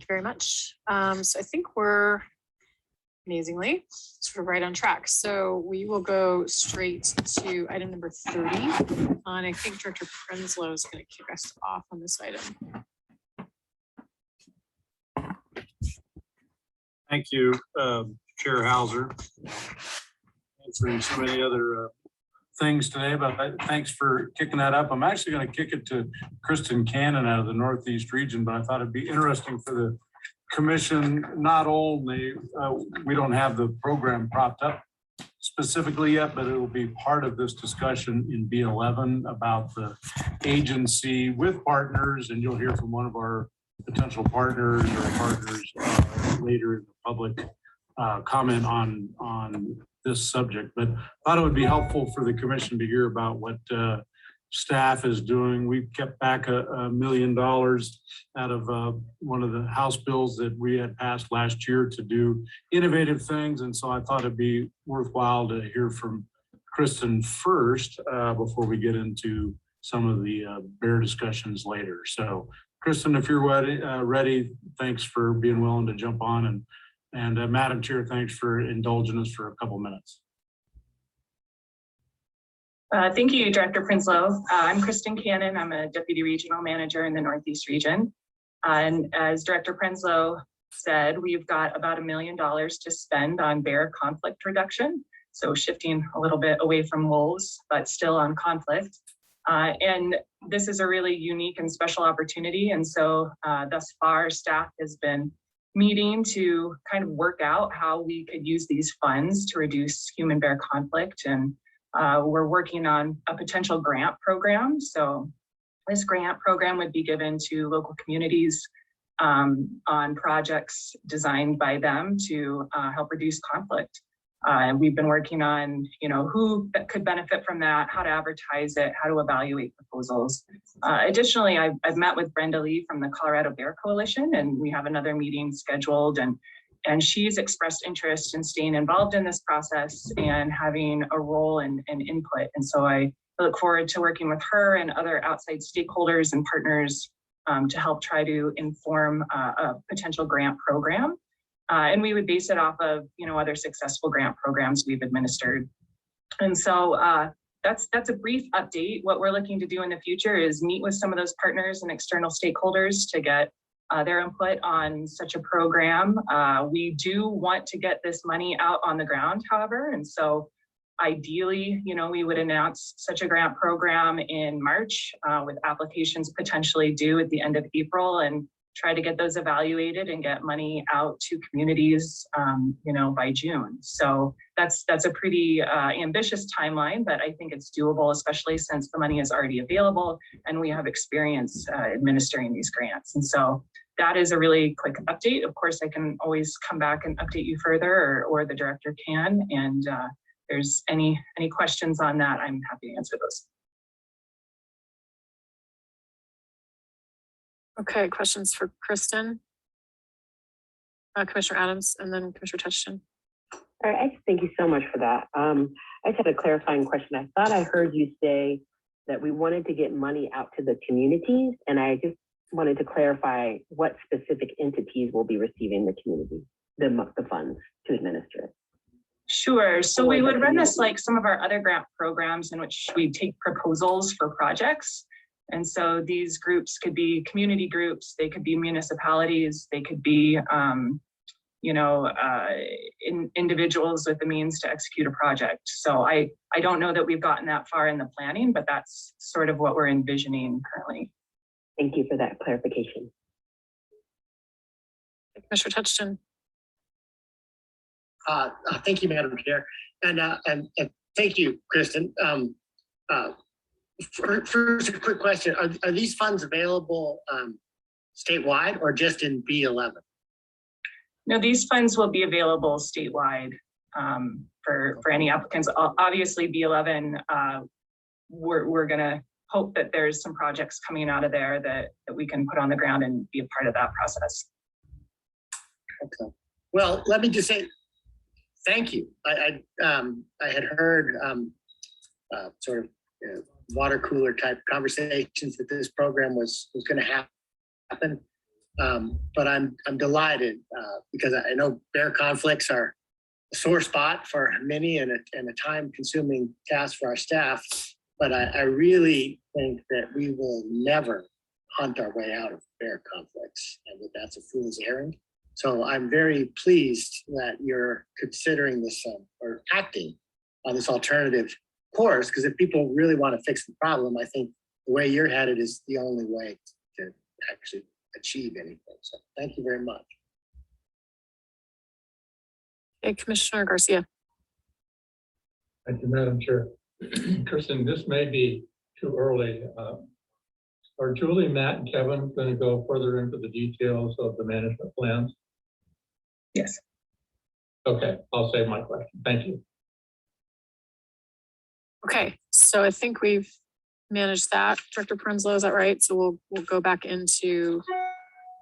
Thank you very much. So I think we're amazingly sort of right on track. So we will go straight to item number 30. And I think Director Prenslow is going to kick us off on this item. Thank you, Chair Hauser. Answering so many other things today, but thanks for kicking that up. I'm actually going to kick it to Kristen Cannon out of the Northeast region, but I thought it'd be interesting for the commission. Not only we don't have the program propped up specifically yet, but it will be part of this discussion in B11 about the agency with partners, and you'll hear from one of our potential partners or partners later in the public comment on this subject. But I thought it would be helpful for the commission to hear about what staff is doing. We've kept back $1 million out of one of the House bills that we had passed last year to do innovative things. And so I thought it'd be worthwhile to hear from Kristen first before we get into some of the bear discussions later. So Kristen, if you're ready, thanks for being willing to jump on. And Madam Chair, thanks for indulging us for a couple minutes. Thank you, Director Prenslow. I'm Kristen Cannon. I'm a Deputy Regional Manager in the Northeast region. And as Director Prenslow said, we've got about $1 million to spend on bear conflict reduction. So shifting a little bit away from wolves, but still on conflict. And this is a really unique and special opportunity. And so thus far, staff has been meeting to kind of work out how we could use these funds to reduce human bear conflict. And we're working on a potential grant program. So this grant program would be given to local communities on projects designed by them to help reduce conflict. And we've been working on, who could benefit from that, how to advertise it, how to evaluate proposals. Additionally, I've met with Brenda Lee from the Colorado Bear Coalition, and we have another meeting scheduled. And she's expressed interest in staying involved in this process and having a role and input. And so I look forward to working with her and other outside stakeholders and partners to help try to inform a potential grant program. And we would base it off of, other successful grant programs we've administered. And so that's a brief update. What we're looking to do in the future is meet with some of those partners and external stakeholders to get their input on such a program. We do want to get this money out on the ground, however, and so ideally, we would announce such a grant program in March with applications potentially due at the end of April, and try to get those evaluated and get money out to communities, by June. So that's a pretty ambitious timeline, but I think it's doable, especially since the money is already available and we have experience administering these grants. And so that is a really quick update. Of course, I can always come back and update you further, or the director can. And if there's any questions on that, I'm happy to answer those. Okay, questions for Kristen? Commissioner Adams, and then Commissioner Touchton. All right, thank you so much for that. I just had a clarifying question. I thought I heard you say that we wanted to get money out to the communities, and I just wanted to clarify what specific entities will be receiving the community, the funds to administer it. Sure. So we would run this like some of our other grant programs in which we take proposals for projects. And so these groups could be community groups, they could be municipalities, they could be, individuals with the means to execute a project. So I don't know that we've gotten that far in the planning, but that's sort of what we're envisioning currently. Thank you for that clarification. Commissioner Touchton. Thank you, Madam Chair. And thank you, Kristen. First, a quick question. Are these funds available statewide or just in B11? No, these funds will be available statewide for any applicants. Obviously, B11, we're going to hope that there's some projects coming out of there that we can put on the ground and be a part of that process. Okay. Well, let me just say thank you. I had heard sort of water cooler type conversations that this program was going to happen. But I'm delighted because I know bear conflicts are a sore spot for many and a time-consuming task for our staff. But I really think that we will never hunt our way out of bear conflicts, and that's a fool's errand. So I'm very pleased that you're considering this or acting on this alternative course, because if people really want to fix the problem, I think the way you're headed is the only way to actually achieve anything. So thank you very much. Okay, Commissioner Garcia. Thank you, Madam Chair. Kristen, this may be too early. Are Julie, Matt, and Kevin going to go further into the details of the management plans? Yes. Okay, I'll save my question. Thank you. Okay, so I think we've managed that. Director Prinsloo, is that right? So we'll go back into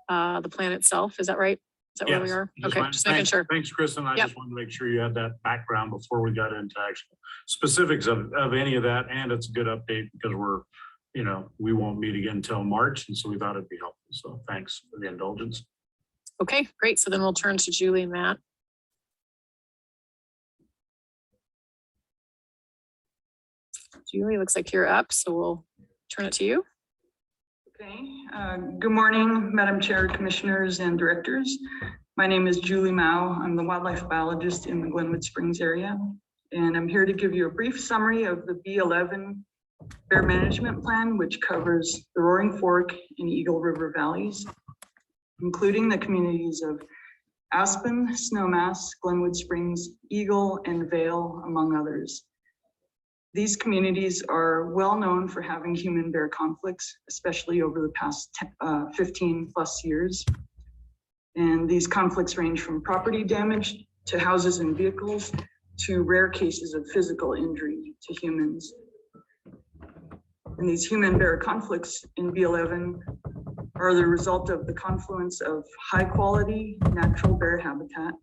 the plan itself. Is that right? Is that where we Yes, are? Okay, just making thanks, sure. Thanks, Kristen. I Yep. just wanted to make sure you had that background before we got into actual specifics of any of that. And it's a good update because we won't meet again until March. And so we thought it'd be helpful. So thanks for the indulgence. Okay, great. So then we'll turn to Julie and Matt. Julie, looks like you're up, so we'll turn it to you. Okay, good morning, Madam Chair, Commissioners, and Directors. My name is Julie Mao. I'm the wildlife biologist in the Glenwood Springs area, and I'm here to give you a brief summary of the B11 Bear Management Plan, which covers the Roaring Fork and Eagle River valleys, including the communities of Aspen, Snowmass, Glenwood Springs, Eagle, and Vale, among others. These communities are well known for having human-bear conflicts, especially over the past 15 plus years. And these conflicts range from property damage to houses and vehicles to rare cases of physical injury to humans. And these human-bear conflicts in B11 are the result of the confluence of high-quality natural bear habitat,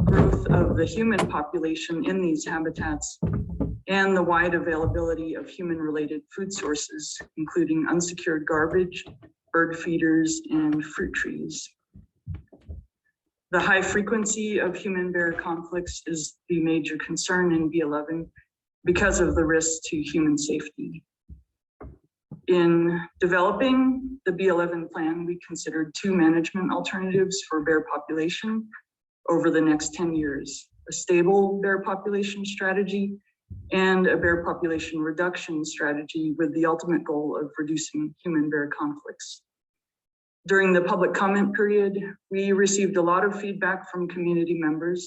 growth of the human population in these habitats, and the wide availability of human-related food sources, including unsecured garbage, bird feeders, and fruit trees. The high frequency of human-bear conflicts is the major concern in B11 because of the risk to human safety. In developing the B11 plan, we considered two management alternatives for bear population over the next 10 years, a stable bear population strategy and a bear population reduction strategy with the ultimate goal of reducing human-bear conflicts. During the public comment period, we received a lot of feedback from community members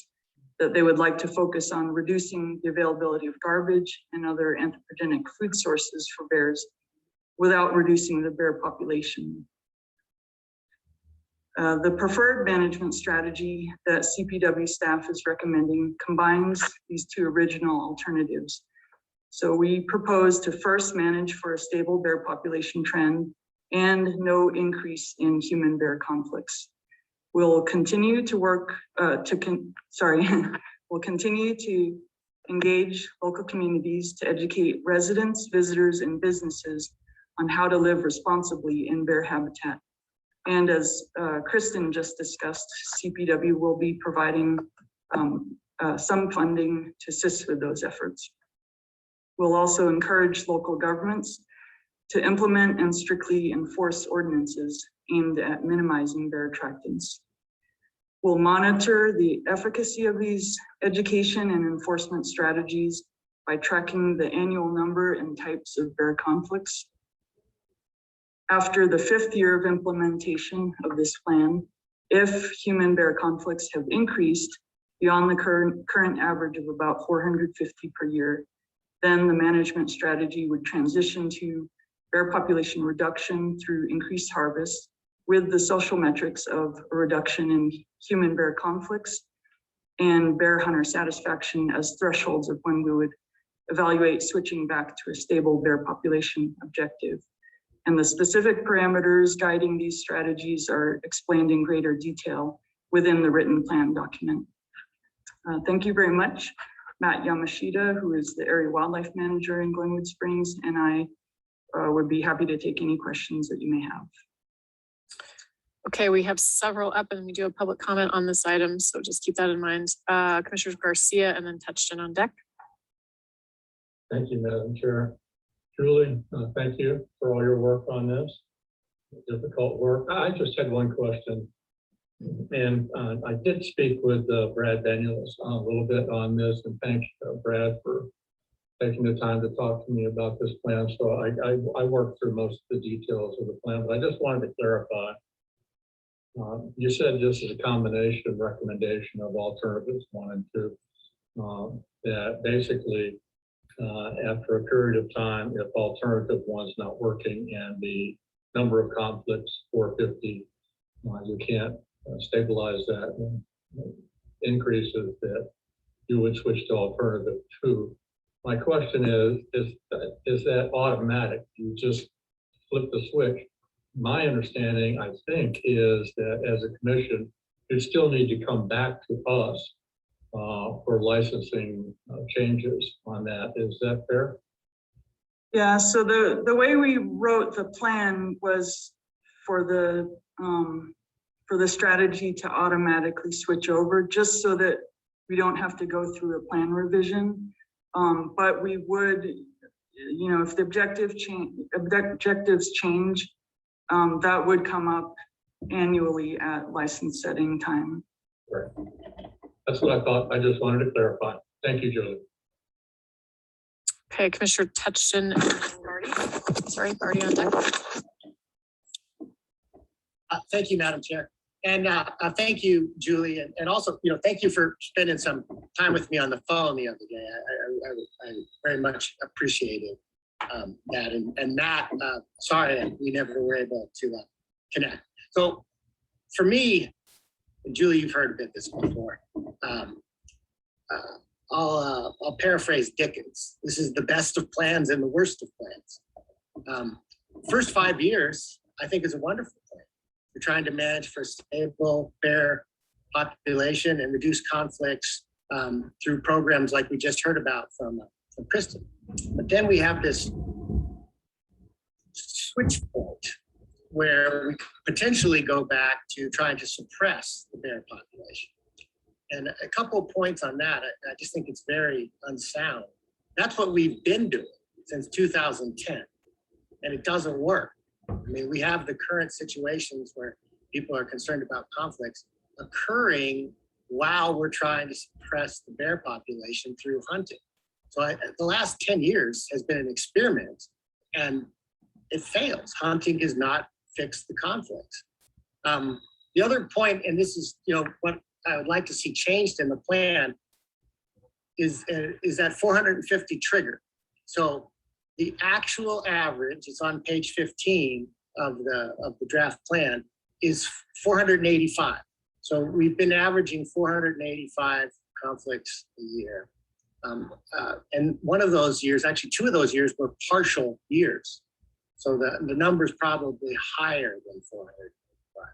that they would like to focus on reducing the availability of garbage and other anthropogenic food sources for bears without reducing the bear population. The preferred management strategy that CPW staff is recommending combines these two original alternatives. So we propose to first manage for a stable bear population trend and no increase in human bear conflicts. We'll continue to work we'll continue to engage local communities to educate residents, visitors, and businesses on how to live responsibly in bear habitat. And as Kristen just discussed, CPW will be providing some funding to assist with those efforts. We'll also encourage local governments to implement and strictly enforce ordinances aimed at minimizing bear attractants. We'll monitor the efficacy of these education and enforcement strategies by tracking the annual number and types of bear conflicts. After the 5th year of implementation of this plan, if human bear conflicts have increased beyond the current average of about 450 per year, then the management strategy would transition to bear population reduction through increased harvest with the social metrics of a reduction in human bear conflicts and bear hunter satisfaction as thresholds of when we would evaluate switching back to a stable bear population objective. And the specific parameters guiding these strategies are explained in greater detail within the written plan document. Thank you very much. Matt Yamashita, who is the Area Wildlife Manager in Glenwood Springs, and I would be happy to take any questions that you may have. Okay, we have several up and we do have public comment on this item, so just keep that in mind. Commissioners Garcia and then Touchton on deck. Thank you, Madam Chair. Julie, thank you for all your work on this. Difficult work. I just had one question. And I did speak with Brad Daniels a little bit on this, and thank Brad for taking the time to talk to me about this plan. So I worked through most of the details of the plan, but I just wanted to clarify. You said this is a combination recommendation of alternatives 1 and 2. That basically, after a period of time, if alternative 1's not working and the number of conflicts 450, you can't stabilize that and increases, that you would switch to alternative 2. My question is that automatic? You just flip the switch? My understanding, I think, is that as a commission, you still need to come back to us for licensing changes on that. Is that fair? Yeah, so the way we wrote the plan was for the strategy to automatically switch over, just so that we don't have to go through a plan revision. But we would, you know, if the objectives change, that would come up annually at license setting time. Right. That's what I thought. I just wanted to clarify. Thank you, Julie. Okay, Commissioner Touchton and then Barty. Sorry, Barty on deck. Thank you, Madam Chair. And thank you, Julie. And also, you know, thank you for spending some time with me on the phone the other day. I very much appreciated that. And Matt, sorry we never were able to connect. So for me, and Julie, you've heard a bit this before. I'll paraphrase Dickens. This is the best of plans and the worst of plans. First 5 years, I think, is a wonderful plan. We're trying to manage for stable, fair population and reduce conflicts through programs like we just heard about from Kristen. But then we have this switch point where we potentially go back to trying to suppress the bear population. And a couple of points on that, I just think it's very unsound. That's what we've been doing since 2010, and it doesn't work. I mean, we have the current situations where people are concerned about conflicts occurring while we're trying to suppress the bear population through hunting. So the last 10 years has been an experiment, and it fails. Hunting has not fixed the conflicts. The other point, and this is, you know, what I would like to see changed in the plan, is that 450 trigger. So the actual average, it's on page 15 of the draft plan, is 485. So we've been averaging 485 conflicts a year. And one of those years, actually 2 of those years, were partial years. So the number's probably higher than 485.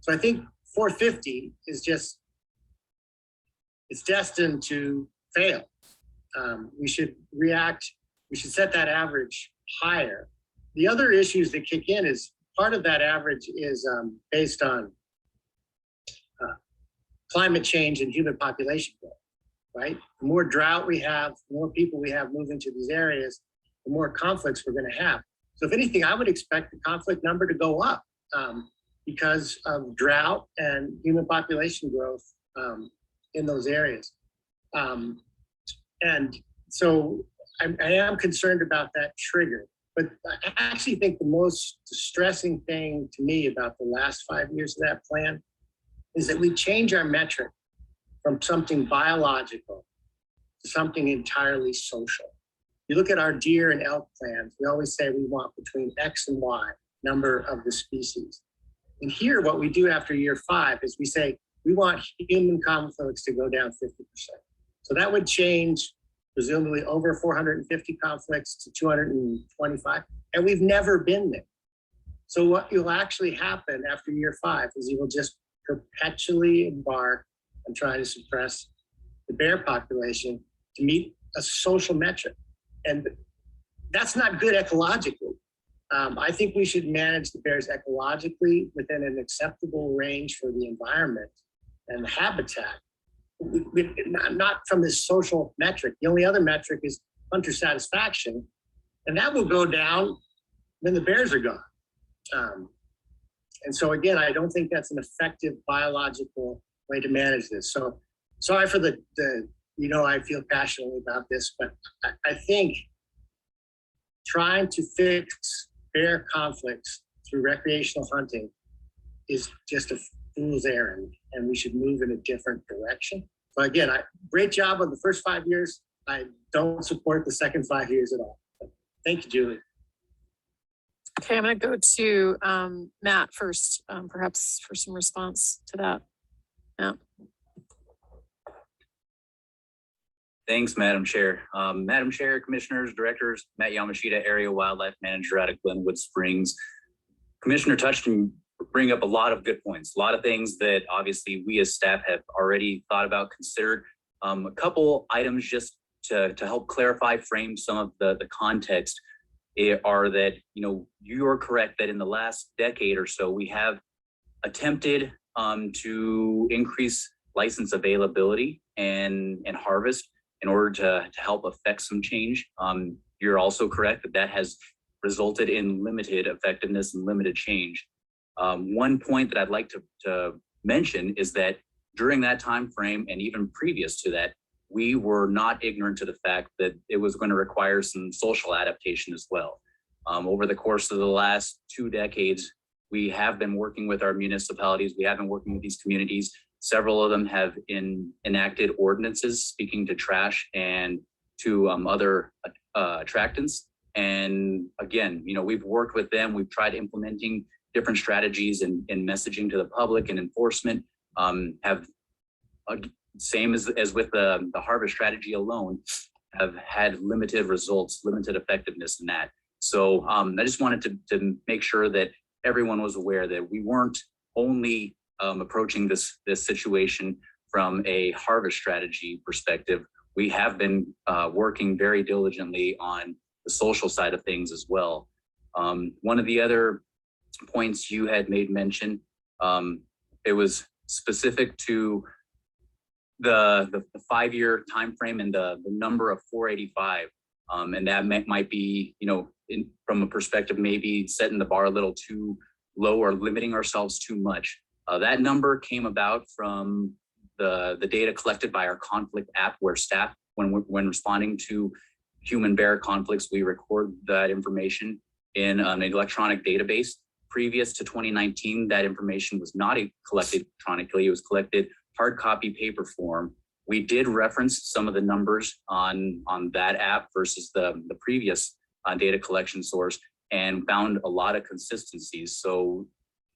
So I think 450 is just, it's destined to fail. We should react, we should set that average higher. The other issues that kick in is part of that average is based on climate change and human population growth, right? The more drought we have, the more people we have moving to these areas, the more conflicts we're gonna have. So if anything, I would expect the conflict number to go up because of drought and human population growth in those areas. And so I am concerned about that trigger, but I actually think the most distressing thing to me about the last 5 years of that plan is that we change our metric from something biological to something entirely social. You look at our deer and elk plans, we always say we want between X and Y number of the species. And here, what we do after year 5 is we say, we want human conflicts to go down 50%. So that would change presumably over 450 conflicts to 225. And we've never been there. So what will actually happen after year 5 is you will just perpetually embark on trying to suppress the bear population to meet a social metric. And that's not good ecologically. I think we should manage the bears ecologically within an acceptable range for the environment and the habitat. Not from this social metric. The only other metric is hunter satisfaction, and that will go down when the bears are gone. And so again, I don't think that's an effective biological way to manage this. So sorry for the I feel passionately about this, but I think trying to fix bear conflicts through recreational hunting is just a fool's errand, and we should move in a different direction. But again, great job on the first 5 years. I don't support the second 5 years at all. But thank you, Julie. Okay, I'm going to go to Matt first, perhaps for some response to that. Matt. Thanks, Madam Chair. Madam Chair, Commissioners, Directors, Matt Yamashita, Area Wildlife Manager out of Glenwood Springs. Commissioner Touchton bring up a lot of good points, a lot of things that obviously we as staff have already thought about, considered. A couple items just to help clarify, frame some of the context are that, you are correct that in the last decade or so, we have attempted to increase license availability and harvest in order to help affect some change. You're also correct that has resulted in limited effectiveness and limited change. One point that I'd like to mention is that during that time frame and even previous to that, we were not ignorant to the fact that it was going to require some social adaptation as well. Over the course of the last 2 decades, we have been working with our municipalities. We have been working with these communities. Several of them have enacted ordinances speaking to trash and to other attractants. And again, we've worked with them. We've tried implementing different strategies and messaging to the public and enforcement. Same as with the harvest strategy alone, have had limited results, limited effectiveness in that. So I just wanted to make sure that everyone was aware that we weren't only approaching this situation from a harvest strategy perspective. We have been working very diligently on the social side of things as well. One of the other points you had made mention, it was specific to the 5-year time frame and the number of 485, and that might be from a perspective maybe setting the bar a little too low or limiting ourselves too much. That number came about from the data collected by our conflict app, where staff, when responding to human bear conflicts, we record that information in an electronic database. Previous to 2019, that information was not collected electronically. It was collected hard copy paper form. We did reference some of the numbers on that app versus the previous data collection source and found a lot of consistencies. So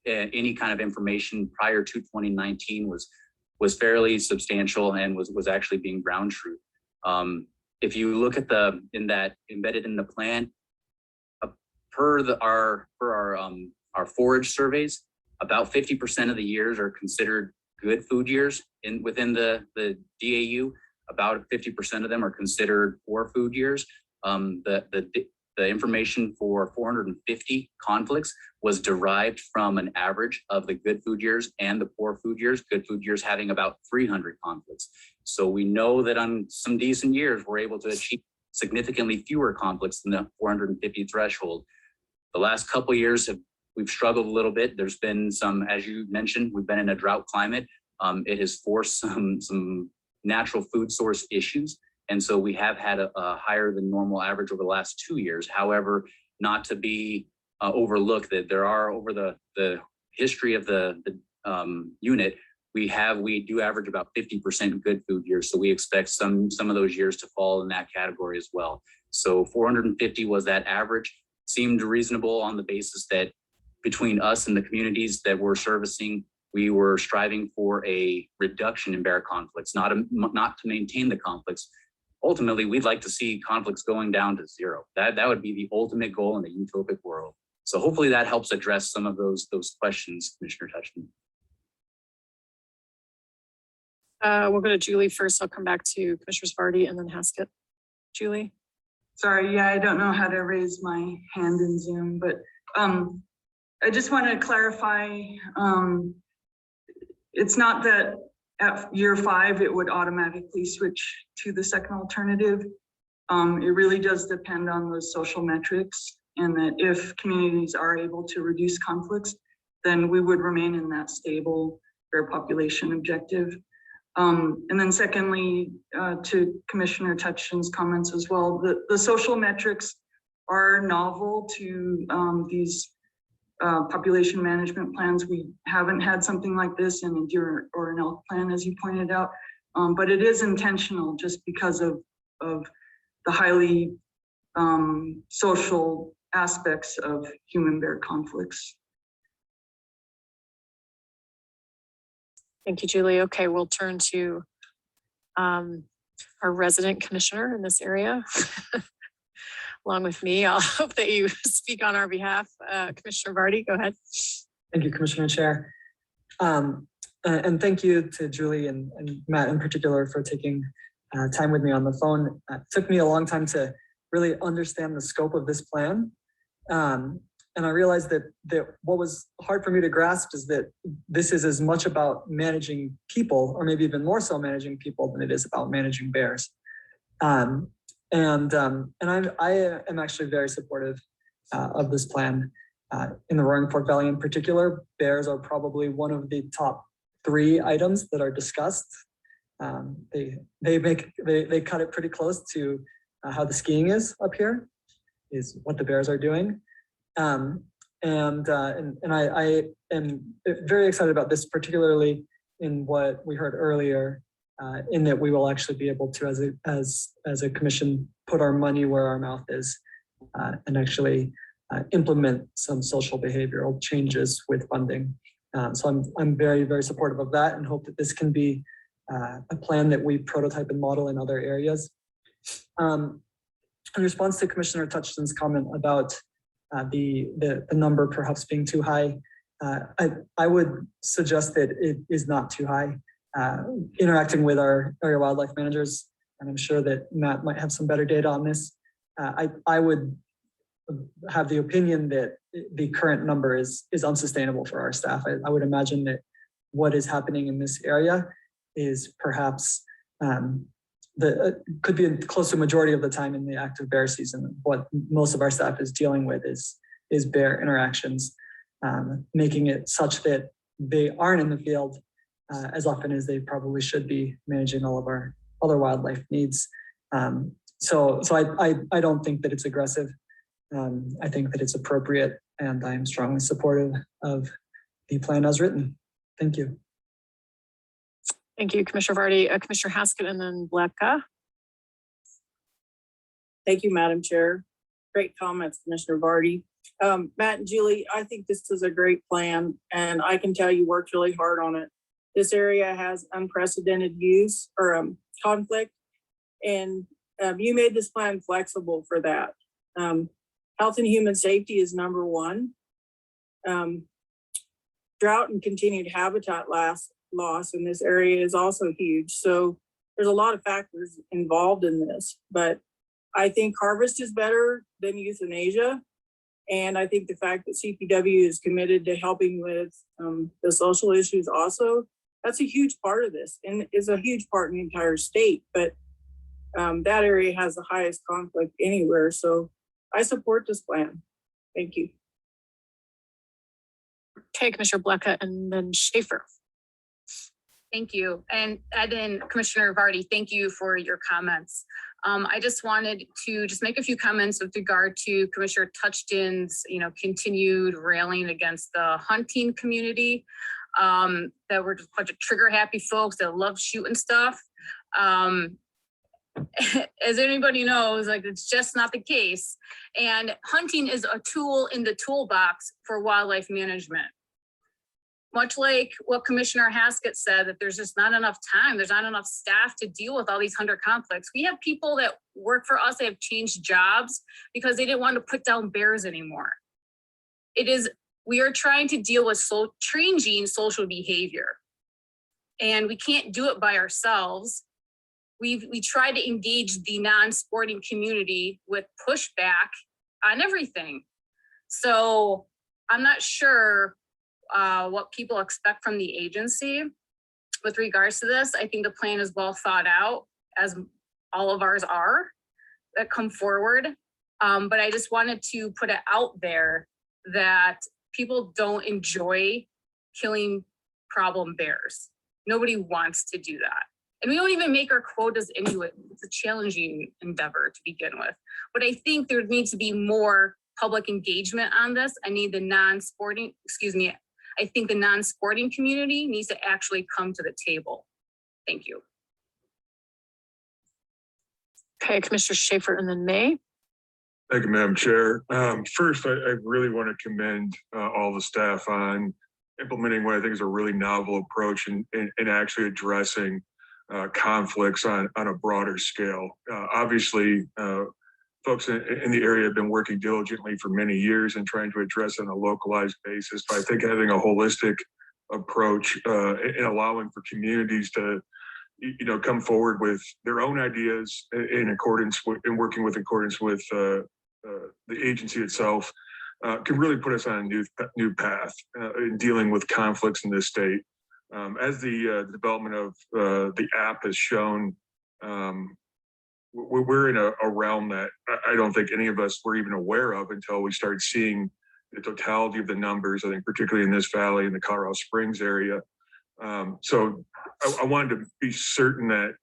any kind of information prior to 2019 was fairly substantial and was actually being ground truth. If you look at embedded in the plan, per our forage surveys, about 50% of the years are considered good food years within the DAU. About 50% of them are considered poor food years. The information for 450 conflicts was derived from an average of the good food years and the poor food years, good food years having about 300 conflicts. So we know that on some decent years, we're able to achieve significantly fewer conflicts than the 450 threshold. The last couple of years we've struggled a little bit. There's been some, as you mentioned, we've been in a drought climate. It has forced some natural food source issues. And so we have had a higher than normal average over the last 2 years. However, not to be overlooked that there are, over the history of the unit, we do average about 50% good food years. So we expect some of those years to fall in that category as well. So 450 was that average. Seemed reasonable on the basis that between us and the communities that we're servicing, we were striving for a reduction in bear conflicts, not to maintain the conflicts. Ultimately, we'd like to see conflicts going down to zero. That would be the ultimate goal in a utopic world. So hopefully that helps address some of those questions, Commissioner Touchton. We'll go to Julie first. I'll come back to Commissioner Sparty and then Haskett. Julie. Sorry, yeah, I don't know how to raise my hand in Zoom, but I just want to clarify, it's not that at year 5, it would automatically switch to the second alternative. It really does depend on those social metrics, and that if communities are able to reduce conflicts, then we would remain in that stable fair population objective. And then secondly, to Commissioner Touchin's comments as well, the social metrics are novel to these population management plans. We haven't had something like this in a deer or an elk plan, as you pointed out, but it is intentional just because of the highly social aspects of human-bear conflicts. Thank you, Julie. Okay, we'll turn to our resident commissioner in this area. Along with me, I'll hope that you speak on our behalf. Commissioner Vardy, go ahead. Thank you, Commissioner Chair. And thank you to Julie and Matt in particular for taking time with me on the phone. It took me a long time to really understand the scope of this plan. And I realized that what was hard for me to grasp is that this is as much about managing people, or maybe even more so managing people, than it is about managing bears. And I am actually very supportive of this plan. In the Roaring Fork Valley in particular, bears are probably one of the top 3 items that are discussed. They cut it pretty close to how the skiing is up here, is what the bears are doing. And I am very excited about this, particularly in what we heard earlier, in that we will actually be able to, as a commission, put our money where our mouth is, and actually implement some social behavioral changes with funding. So I'm very, very supportive of that, and hope that this can be a plan that we prototype and model in other areas. In response to Commissioner Touchin's comment about the number perhaps being too high, I would suggest that it is not too high. Interacting with our area wildlife managers, and I'm sure that Matt might have some better data on this, I would have the opinion that the current number is unsustainable for our staff. I would imagine that what is happening in this area is perhaps could be close to a majority of the time in the active bear season. What most of our staff is dealing with is bear interactions, making it such that they aren't in the field as often as they probably should be, managing all of our other wildlife needs. So I don't think that it's aggressive. I think that it's appropriate, and I am strongly supportive of the plan as written. Thank you. Thank you, Commissioner Vardy. Commissioner Haskett, and then Blecka. Thank you, Madam Chair. Great comments, Commissioner Vardy. Matt and Julie, I think this is a great plan, and I can tell you worked really hard on it. This area has unprecedented use or conflict, and you made this plan flexible for that. Health and human safety is number 1. Drought and continued habitat loss in this area is also huge. So there's a lot of factors involved in this, but I think harvest is better than euthanasia. And I think the fact that CPW is committed to helping with the social issues also, that's a huge part of this, and is a huge part in the entire state. But that area has the highest conflict anywhere. So I support this plan. Thank you. Okay, Commissioner Blecka, and then Schaefer. Thank you. And then Commissioner Vardy, thank you for your comments. I just wanted to make a few comments with regard to Commissioner Touchin's, continued railing against the hunting community. That we're just a bunch of trigger happy folks that love shooting stuff. As anybody knows, it's just not the case. And hunting is a tool in the toolbox for wildlife management. Much like what Commissioner Haskett said, that there's just not enough time, there's not enough staff to deal with all these hunter conflicts. We have people that work for us that have changed jobs because they didn't want to put down bears anymore. We are trying to deal with changing social behavior. And we can't do it by ourselves. we try to engage the non-sporting community with pushback on everything. So I'm not sure what people expect from the agency with regards to this. I think the plan is well thought out, as all of ours are that come forward. But I just wanted to put it out there that people don't enjoy killing problem bears. Nobody wants to do that. And we don't even make our quotas into it. It's a challenging endeavor to begin with. But I think there needs to be more public engagement on this. I think the non-sporting community needs to actually come to the table. Thank you. Okay, Commissioner Schaefer and then May. Thank you, Madam Chair. First, I really want to commend all the staff on implementing what I think is a really novel approach in actually addressing conflicts on a broader scale. Obviously, folks in the area have been working diligently for many years and trying to address on a localized basis. But I think having a holistic approach and allowing for communities to come forward with their own ideas in working with the agency itself can really put us on a new path in dealing with conflicts in this state. As the development of the app has shown, we're in a realm that I don't think any of us were even aware of until we started seeing the totality of the numbers, I think particularly in this valley in the Colorado Springs area. So I wanted to be certain that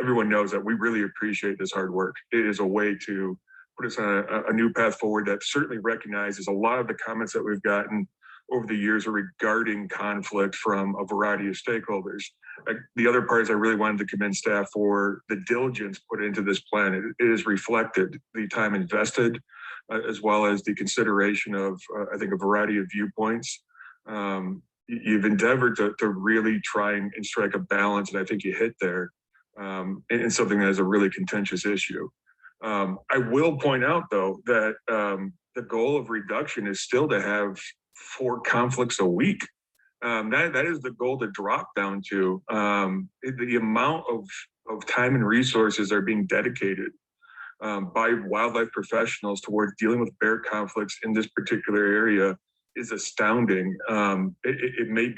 everyone knows that we really appreciate this hard work. It is a way to put us on a new path forward that certainly recognizes a lot of the comments that we've gotten over the years regarding conflict from a variety of stakeholders. The other part is I really wanted to commend staff for the diligence put into this plan. It has reflected the time invested as well as the consideration of, I think, a variety of viewpoints. You've endeavored to really try and strike a balance, and I think you hit there in something that is a really contentious issue. I will point out, though, that the goal of reduction is still to have 4 conflicts a week. That is the goal to drop down to. The amount of time and resources are being dedicated by wildlife professionals towards dealing with bear conflicts in this particular area is astounding. It may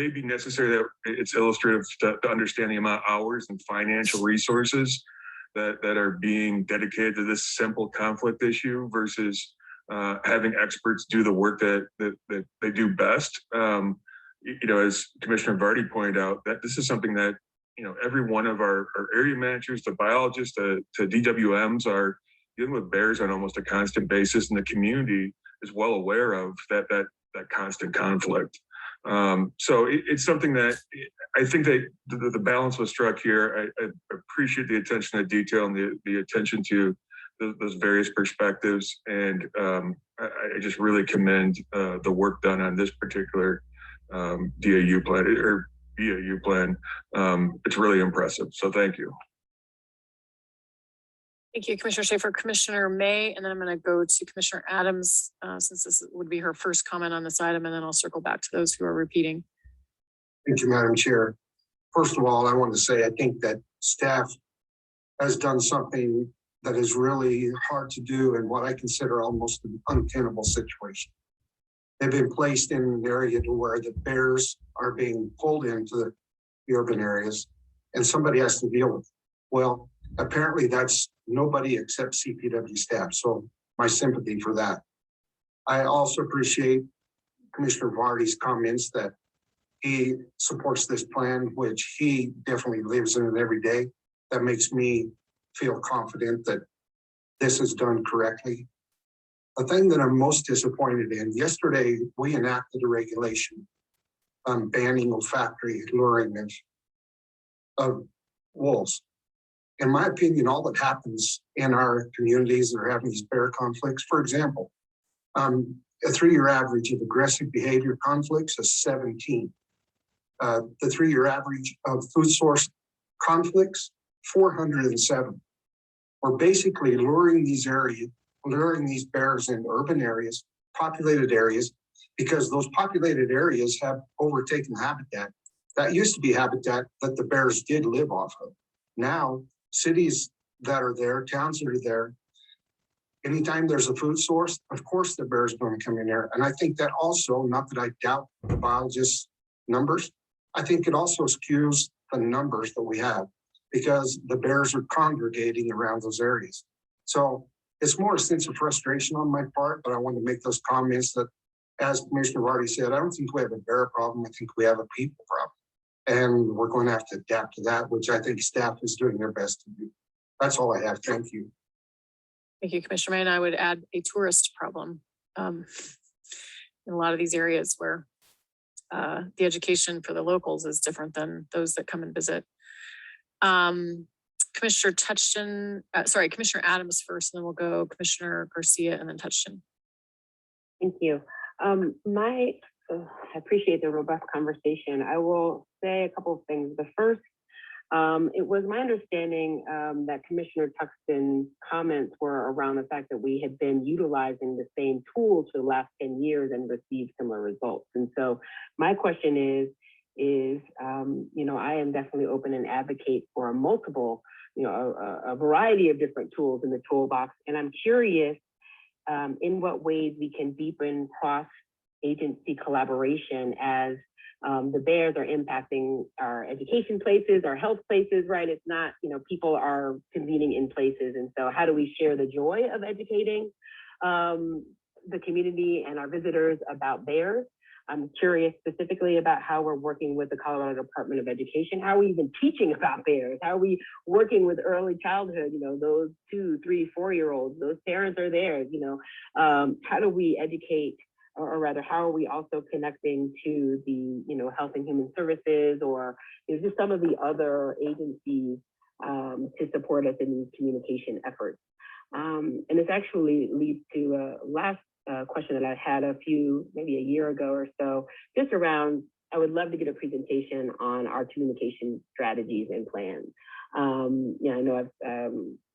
be necessary that it's illustrative to understand the amount of hours and financial resources that are being dedicated to this simple conflict issue versus having experts do the work that they do best. As Commissioner Vardy pointed out, that this is something that every one of our area managers, to biologists, to DWMs are dealing with bears on almost a constant basis, and the community is well aware of that constant conflict. So it's something that I think that the balance was struck here. I appreciate the attention to detail and the attention to those various perspectives. And I just really commend the work done on this particular DAU plan or BAU plan. It's really impressive. So thank you. Thank you, Commissioner Schaefer. Commissioner May, and then I'm going to go to Commissioner Adams, since this would be her first comment on this item, and then I'll circle back to those who are repeating. Thank you, Madam Chair. First of all, I want to say I think that staff has done something that is really hard to do in what I consider almost an untenable situation. They've been placed in an area to where the bears are being pulled into the urban areas, and somebody has to deal with it. Well, apparently that's nobody except CPW staff. So my sympathy for that. I also appreciate Commissioner Vardy's comments that he supports this plan, which he definitely lives in it every day. That makes me feel confident that this is done correctly. The thing that I'm most disappointed in, yesterday we enacted a regulation on banning olfactory luring of wolves. In my opinion, all that happens in our communities that are having these bear conflicts, for example, a 3-year average of aggressive behavior conflicts is 17. The 3-year average of food source conflicts, 407. We're basically luring these bears in urban areas, populated areas, because those populated areas have overtaken habitat That used to be habitat that the bears did live off of. Now, cities that are there, towns that are there, anytime there's a food source, of course the bear's going to come in there. And I think that also, not that I doubt the biologists' numbers, I think it also skews the numbers that we have because the bears are congregating around those areas. So it's more a sense of frustration on my part, but I want to make those comments that, as Commissioner Vardy said, I don't think we have a bear problem. I think we have a people problem. And we're going to have to adapt to that, which I think staff is doing their best to do. That's all I have. Thank you. Thank you, Commissioner May. And I would add a tourist problem in a lot of these areas where the education for the locals is different than those that come and visit. Commissioner Commissioner Adams first, and then we'll go Commissioner Garcia and then Touchton. Thank you. I appreciate the robust conversation. I will say a couple of things. The first, it was my understanding that Commissioner Tuxton's comments were around the fact that we had been utilizing the same tools for the last 10 years and received similar results. And so my question is, I am definitely open and advocate for a variety of different tools in the toolbox. And I'm curious in what ways we can deepen cross-agency collaboration as the bears are impacting our education places, our health places, right? It's not, people are convening in places. And so how do we share the joy of educating the community and our visitors about bears? I'm curious specifically about how we're working with the Colorado Department of Education. How are we even teaching about bears? How are we working with early childhood, those 2, 3, 4-year-olds, those parents are there, how do we educate, or rather, how are we also connecting to the, Health and Human Services or just some of the other agencies to support us in these communication efforts? And this actually leads to a last question that I had maybe a year ago or so, just around, I would love to get a presentation on our communication strategies and plans. I know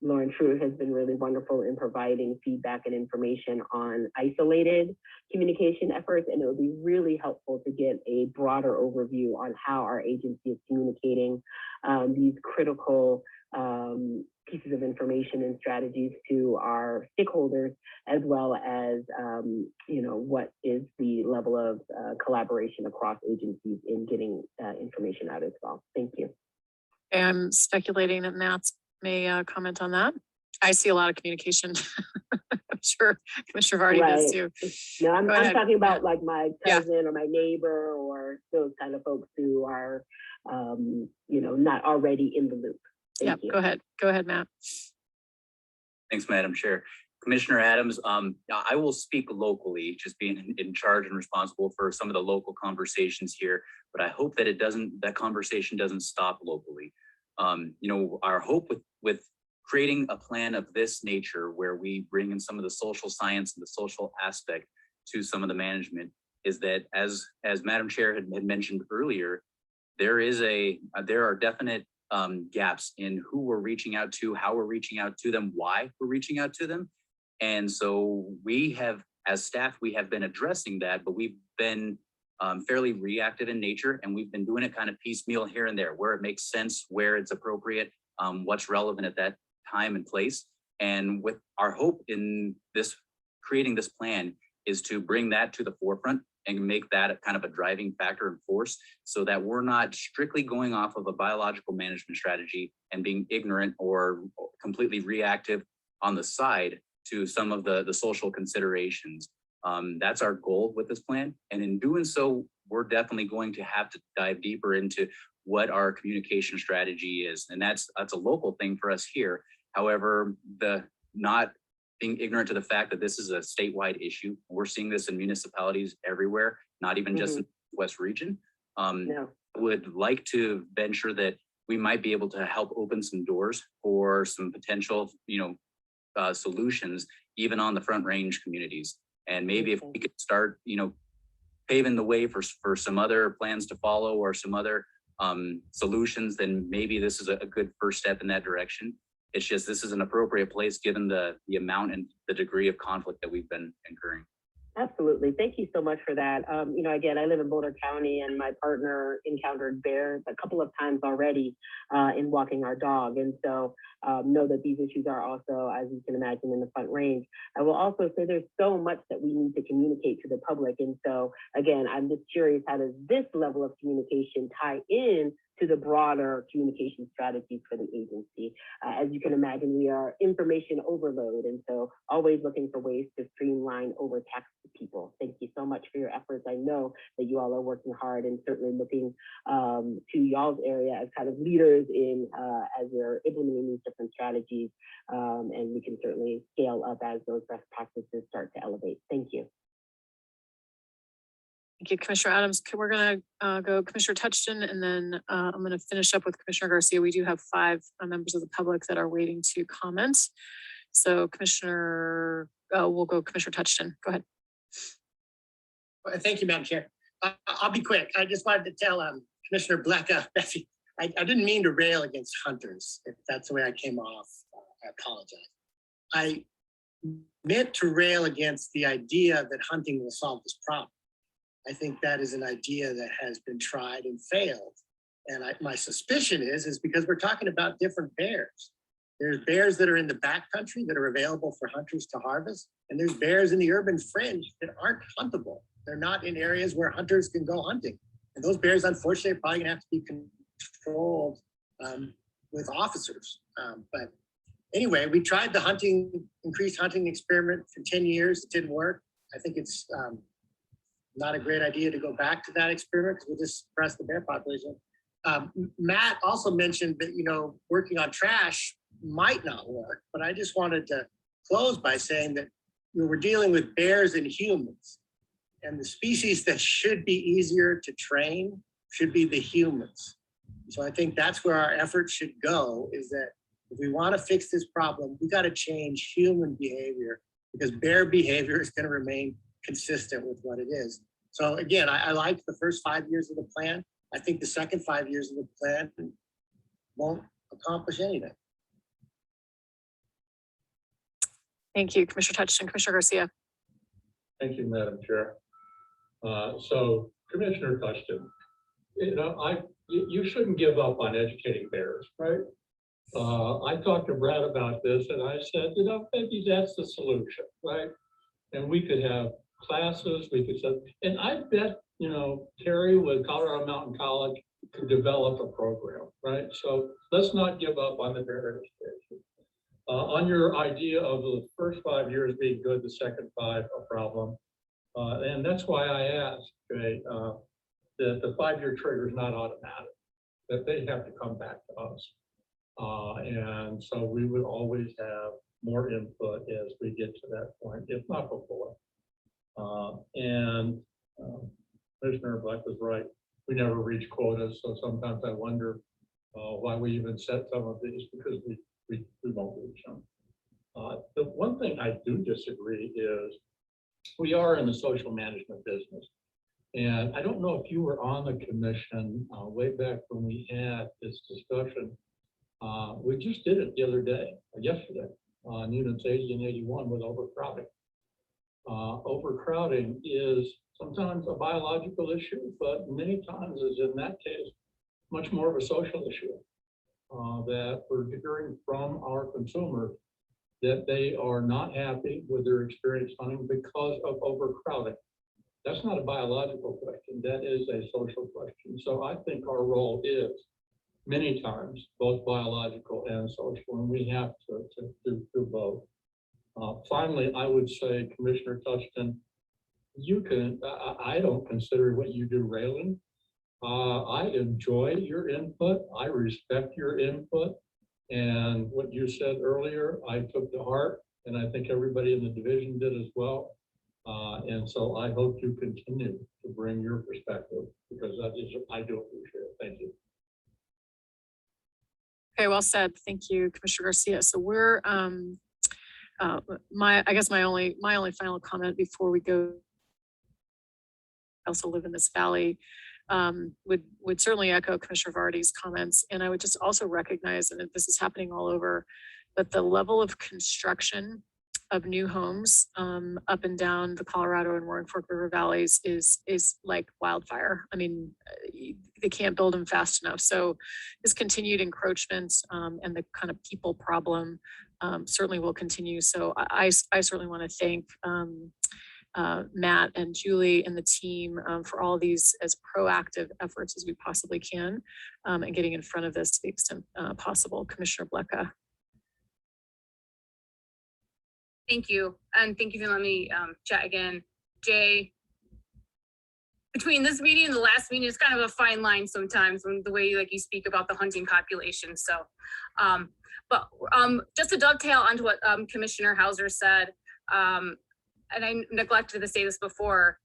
Lauren Truitt has been really wonderful in providing feedback and information on isolated communication efforts, and it would be really helpful to get a broader overview on how our agency is communicating these critical pieces of information and strategies to our stakeholders, as well as, what is the level of collaboration across agencies in getting information out as well. Thank you. I'm speculating that Matt may comment on that. I see a lot of communication. I'm sure Commissioner Vardy does too. No, I'm talking about like my cousin or my neighbor or those kind of folks who are, not already in the loop. Thank you. Go ahead. Go ahead, Matt. Thanks, Madam Chair. Commissioner Adams, I will speak locally, just being in charge and responsible for some of the local conversations here, but I hope that that conversation doesn't stop locally. Our hope with creating a plan of this nature where we bring in some of the social science and the social aspect to some of the management is that, as Madam Chair had mentioned earlier, there are definite gaps in who we're reaching out to, how we're reaching out to them, why we're reaching out to them. And so we have, as staff, we have been addressing that, but we've been fairly reactive in nature, and we've been doing it kind of piecemeal here and there, where it makes sense, where it's appropriate, what's relevant at that time and place. And with our hope in creating this plan is to bring that to the forefront and make that a kind of a driving factor and force, so that we're not strictly going off of a biological management strategy and being ignorant or completely reactive on the side to some of the social considerations. That's our goal with this plan. And in doing so, we're definitely going to have to dive deeper into what our communication strategy is. And that's a local thing for us here. However, not being ignorant to the fact that this is a statewide issue. We're seeing this in municipalities everywhere, not even just in the West region. No. I would like to venture that we might be able to help open some doors for some potential, solutions, even on the Front Range communities. And maybe if we could start, paving the way for some other plans to follow or some other solutions, then maybe this is a good first step in that direction. It's just, this is an appropriate place given the amount and the degree of conflict that we've been incurring. Absolutely. Thank you so much for that. You know, again, I live in Boulder County and my partner encountered bears a couple of times already in walking our dog. And so know that these issues are also, as you can imagine, in the Front Range. I will also say there's so much that we need to communicate to the public. And so again, I'm just curious, how does this level of communication tie in to the broader communication strategies for the agency? As you can imagine, we are information overload. And so always looking for ways to streamline overtax people. Thank you so much for your efforts. I know that you all are working hard and certainly looking to y'all's area as kind of leaders in as we're implementing these different strategies. And we can certainly scale up as those best practices start to elevate. Thank you. Thank you, Commissioner Adams. We're going to go Commissioner Touchton, and then I'm going to finish up with Commissioner Garcia. We do have 5 members of the public that are waiting to comment. So Commissioner, we'll go Commissioner Touchton. Go ahead. Well, thank you, Madam Chair. I'll be quick. I just wanted to tell Commissioner Blecka, Betsy, I didn't mean to rail against hunters. If that's the way I came off, I apologize. I meant to rail against the idea that hunting will solve this problem. I think that is an idea that has been tried and failed. And my suspicion is because we're talking about different bears. There's bears that are in the backcountry that are available for hunters to harvest. And there's bears in the urban fringe that aren't huntable. They're not in areas where hunters can go hunting. And those bears, unfortunately, are probably gonna have to be controlled with officers. But anyway, we tried the increased hunting experiment for 10 years. It didn't work. I think it's not a great idea to go back to that experiment because we'll just suppress the bear population. Matt also mentioned that, you know, working on trash might not work, but I just wanted to close by saying that we're dealing with bears and humans, and the species that should be easier to train should be the humans. So I think that's where our efforts should go, is that if we want to fix this problem, we got to change human behavior, because bear behavior is going to remain consistent with what it is. So again, I liked the first 5 years of the plan. I think the second 5 years of the plan won't accomplish anything. Thank you, Commissioner Touchton. Commissioner Garcia. Thank you, Madam Chair. So Commissioner Touchton, you know, you shouldn't give up on educating bears, right? I talked to Brad about this and I said, you know, maybe that's the solution, right? And we could have classes, we could set, and I bet, you know, Terry with Colorado Mountain College could develop a program, right? So let's not give up on the bear education. On your idea of the first 5 years being good, the second 5 a problem. And that's why I asked, okay, that the 5-year trigger is not automatic, that they have to come back to us. And so we would always have more input as we get to that point, if not before. Commissioner Black was right. We never reach quotas, so sometimes I wonder why we even set some of these, because we won't reach them. The one thing I do disagree is we are in the social management business. And I don't know if you were on the commission way back when we had this discussion. We just did it the other day, or yesterday, on units 80 and 81 with overcrowding. Overcrowding is sometimes a biological issue, but many times, as in that case, much more of a social issue. That we're hearing from our consumers that they are not happy with their experience hunting because of overcrowding. That's not a biological question, that is a social question. So I think our role is many times both biological and social, and we have to do both. Finally, I would say, Commissioner Touchton, you can, I don't consider what you do railing. I enjoy your input. I respect your input. And what you said earlier, I took to heart, and I think everybody in the division did as well. And so I hope you continue to bring your perspective, because that is, I do appreciate it. Thank you. Okay, well said. Thank you, Commissioner Garcia. So we're I guess my only final comment before we go. I also live in this valley. Would certainly echo Commissioner Vardy's comments, and I would just also recognize, and this is happening all over, that the level of construction of new homes up and down the Colorado and Roaring Fork River valleys is like wildfire. I mean, they can't build them fast enough. So this continued encroachment and the kind of people problem certainly will continue. So I certainly want to thank Matt and Julie and the team for all these as proactive efforts as we possibly can and getting in front of this to the extent possible. Commissioner Blecka. Thank you. And thank you for letting me chat again. Jay, between this meeting and the last meeting, it's kind of a fine line sometimes when the way like you speak about the hunting population. So, but just to dovetail onto what Commissioner Hauser said, and I neglected to say this before,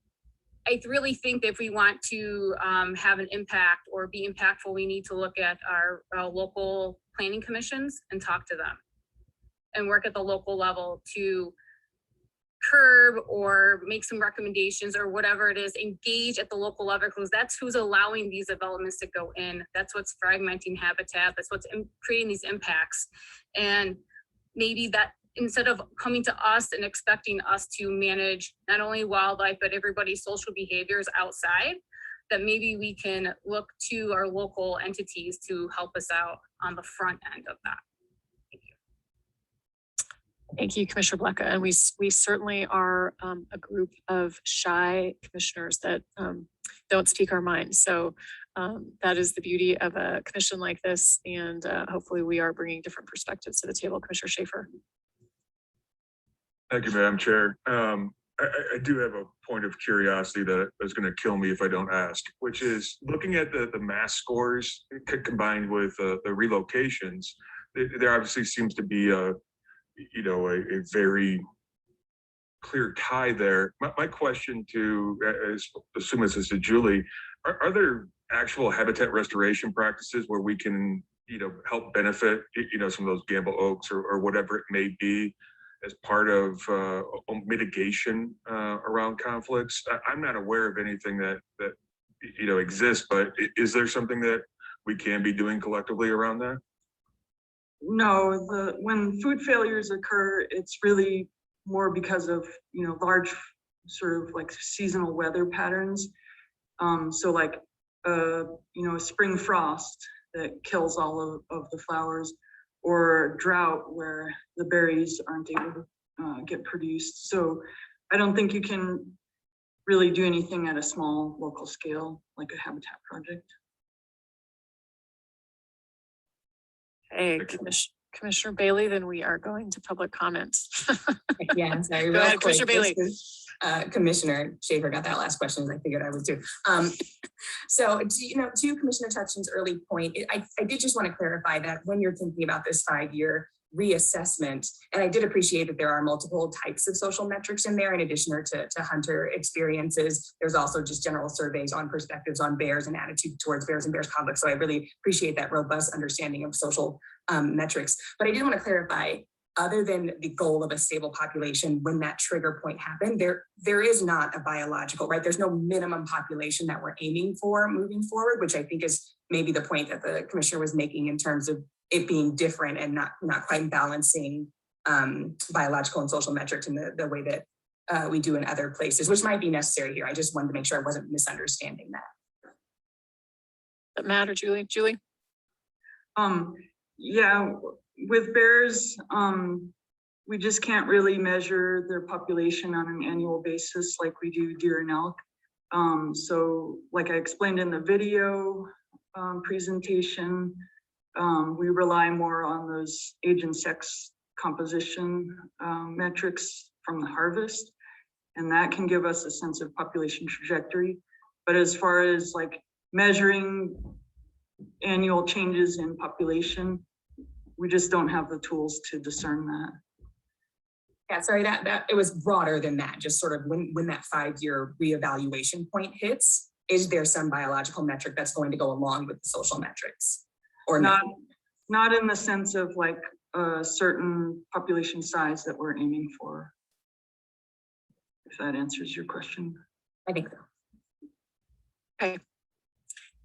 I really think that if we want to have an impact or be impactful, we need to look at our local planning commissions and talk to them and work at the local level to curb or make some recommendations or whatever it is, engage at the local level, because that's who's allowing these developments to go in. That's what's fragmenting habitat. That's what's creating these impacts. And maybe that instead of coming to us and expecting us to manage not only wildlife, but everybody's social behaviors outside, that maybe we can look to our local entities to help us out on the front end of that. Thank you, Commissioner Blecka. And we certainly are a group of shy commissioners that don't speak our mind. So that is the beauty of a commission like this. And hopefully we are bringing different perspectives to the table. Commissioner Schaefer. Thank you, Madam Chair. I do have a point of curiosity that is going to kill me if I don't ask, which is looking at the mass scores combined with the relocations, there obviously seems to be a very clear tie there. My question to, assume this is to Julie, are there actual habitat restoration practices where we can, help benefit, some of those Gamble Oaks or whatever it may be as part of mitigation around conflicts? I'm not aware of anything that exists, but is there something that we can be doing collectively around that? No, when food failures occur, it's really more because of, large sort of like seasonal weather patterns. So like, a spring frost that kills all of the flowers, or drought where the berries aren't able to get produced. So I don't think you can really do anything at a small local scale, like a habitat project. Hey, Commissioner Bailey, then we are going to public comment. Yeah, sorry. Go ahead, Commissioner Bailey. Commissioner Schaefer got that last question, as I figured I would too. So, to Commissioner Touchin's early point, I did just want to clarify that when you're thinking about this 5-year reassessment, and I did appreciate that there are multiple types of social metrics in there, in addition to hunter experiences. There's also just general surveys on perspectives on bears and attitude towards bears and bears conflict. So I really appreciate that robust understanding of social metrics. But I did want to clarify, other than the goal of a stable population, when that trigger point happened, there is not a biological, right? There's no minimum population that we're aiming for moving forward, which I think is maybe the point that the commissioner was making in terms of it being different and not quite balancing biological and social metrics in the way that we do in other places, which might be necessary here. I just wanted to make sure I wasn't misunderstanding that. Matt or Julie? Julie? Yeah, with bears, we just can't really measure their population on an annual basis like we do deer and elk. So like I explained in the video presentation, we rely more on those age and sex composition metrics from the harvest, and that can give us a sense of population trajectory. But as far as like measuring annual changes in population, we just don't have the tools to discern that. Yeah, sorry, that it was broader than that. Just sort of when that 5-year reevaluation point hits, is there some biological metric that's going to go along with the social metrics, or not? Not in the sense of like a certain population size that we're aiming for. If that answers your question. I think so. Okay.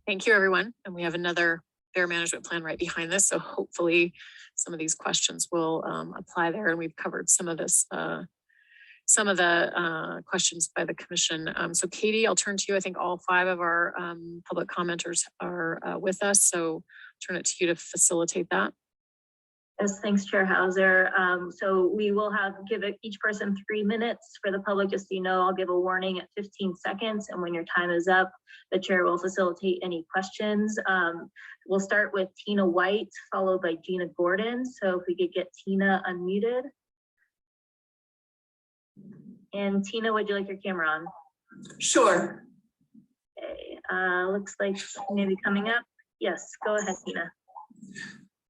Thank you, everyone. And we have another bear management plan right behind this. So hopefully some of these questions will apply there. And we've covered some of this, some of the questions by the commission. So Katie, I'll turn to you. I think all 5 of our public commenters are with us. So turn it to you to facilitate that. Yes, thanks, Chair Hauser. So we will give each person 3 minutes for the public. Just so you know, I'll give a warning at 15 seconds. And when your time is up, the chair will facilitate any questions. We'll start with Tina White, followed by Gina Gordon. So if we could get Tina unmuted. And Tina, would you like your camera on? Sure. Okay, looks like maybe coming up. Yes, go ahead, Tina.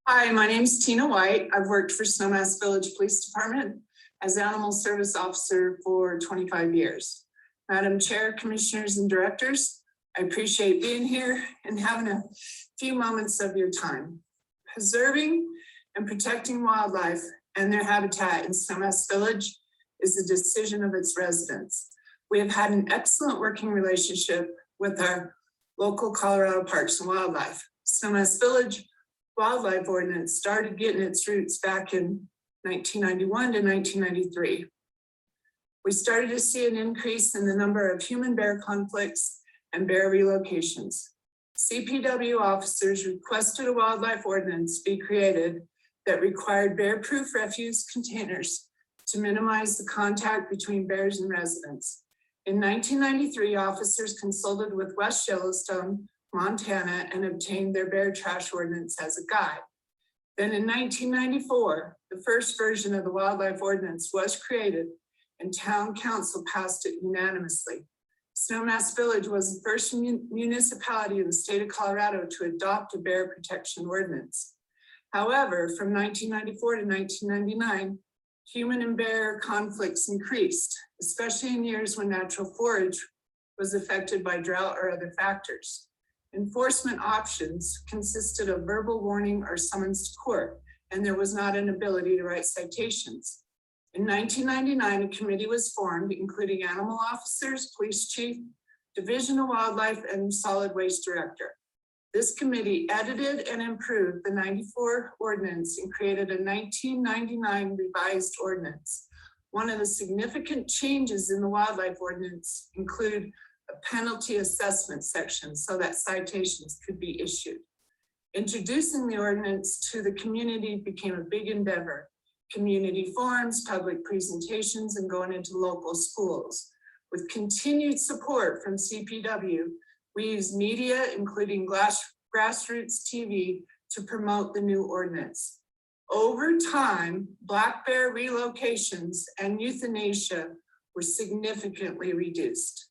Hi, my name's Tina White. I've worked for Snowmass Village Police Department as Animal Service Officer for 25 years. Madam Chair, Commissioners and Directors, I appreciate being here and having a few moments of your time. Preserving and protecting wildlife and their habitat in Snowmass Village is a decision of its residents. We have had an excellent working relationship with our local Colorado Parks and Wildlife. Snowmass Village Wildlife Ordinance started getting its roots back in 1991 to 1993. We started to see an increase in the number of human-bear conflicts and bear relocations. CPW officers requested a wildlife ordinance be created that required bear-proof refuse containers to minimize the contact between bears and residents. In 1993, officers consulted with West Yellowstone, Montana, and obtained their bear trash ordinance as a guide. Then in 1994, the first version of the wildlife ordinance was created and town council passed it unanimously. Snowmass Village was the first municipality in the state of Colorado to adopt a bear protection ordinance. However, from 1994 to 1999, human and bear conflicts increased, especially in years when natural forage was affected by drought or other factors. Enforcement options consisted of verbal warning or summons to court, and there was not an ability to write citations. In 1999, a committee was formed, including animal officers, police chief, division of wildlife, and solid waste director. This committee edited and improved the 94 ordinance and created a 1999 revised ordinance. One of the significant changes in the wildlife ordinance included a penalty assessment section so that citations could be issued. Introducing the ordinance to the community became a big endeavor. Community forums, public presentations, and going into local schools. With continued support from CPW, we use media, including grassroots TV, to promote the new ordinance. Over time, black bear relocations and euthanasia were significantly reduced.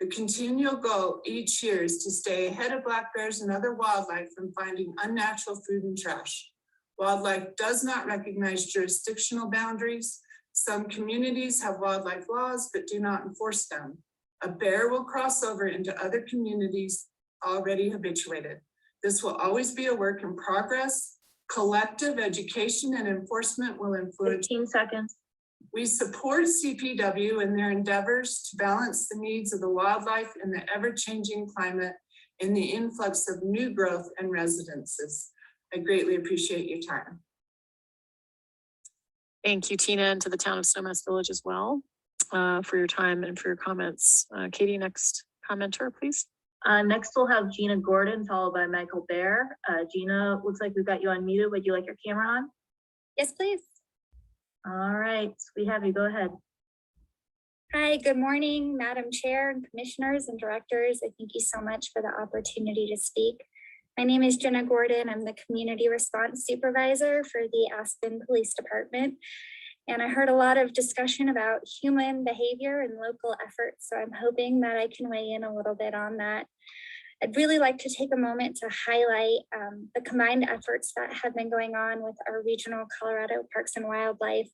The continual goal each year is to stay ahead of black bears and other wildlife from finding unnatural food and trash. Wildlife does not recognize jurisdictional boundaries. Some communities have wildlife laws but do not enforce them. A bear will cross over into other communities already habituated. This will always be a work in progress. Collective education and enforcement will influence. 15 seconds. We support CPW in their endeavors to balance the needs of the wildlife in the ever-changing climate and the influx of new growth and residences. I greatly appreciate your time. Thank you, Tina, and to the town of Snowmass Village as well for your time and for your comments. Katie, next commenter, please. Next, we'll have Gina Gordon, followed by Michael Bear. Gina, looks like we've got you unmuted. Would you like your camera on? Yes, please. All right, we have you. Go ahead. Hi, good morning, Madam Chair and Commissioners and Directors. I thank you so much for the opportunity to speak. My name is Gina Gordon. I'm the Community Response Supervisor for the Aspen Police Department. And I heard a lot of discussion about human behavior and local efforts. So I'm hoping that I can weigh in a little bit on that. I'd really like to take a moment to highlight the combined efforts that have been going on with our regional Colorado Parks and Wildlife